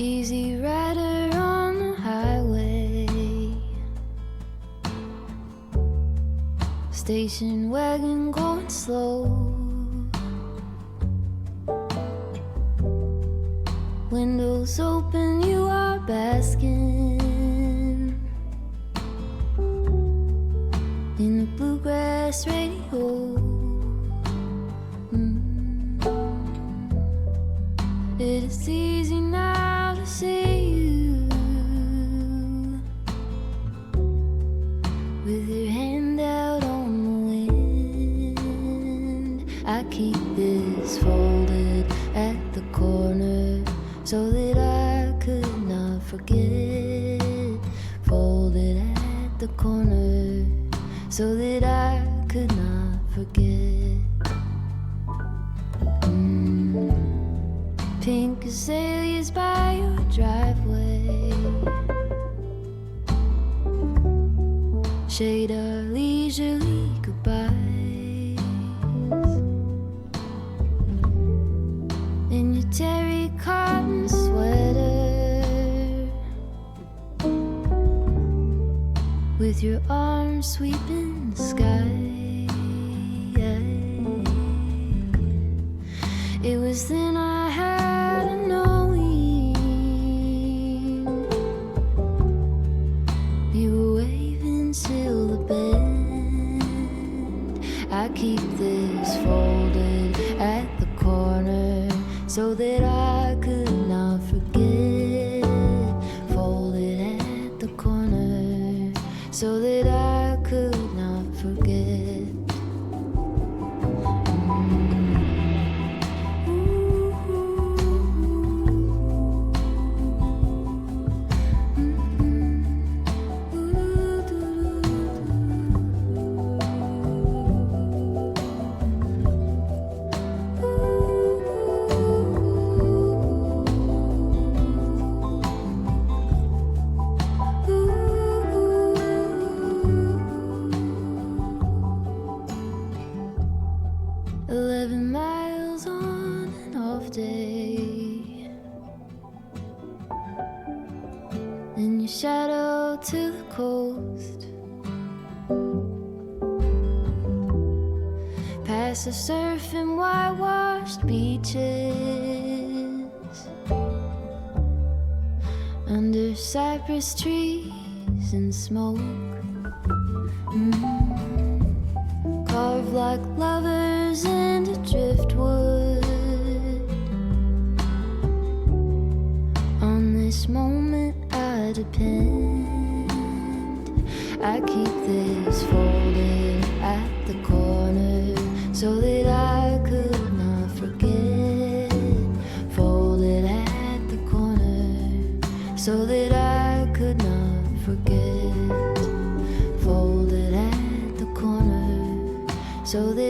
Easy rider on the highway, station wagon going slow, windows open, you are basking in the bluegrass radio. It is easy now to see you with your hand out on the wind. I keep this folded at the corner so that I could not forget. Folded at the corner so that I could not forget. Pink azaleas by your driveway shade our leisurely goodbyes. In your terry cotton sweater, with your arms sweeping the sky. It was then I had a knowing. You were waving till the bend. I keep this folded at the corner so that I could not forget. Folded at the corner so that I could not forget. Shadow to the coast, past the surf and whitewashed beaches, under cypress trees and smoke, carved like lovers into driftwood. On this moment I depend. I keep this folded at the corner so that I could not forget. Folded at the corner so that I could not forget. Folded at the corner so that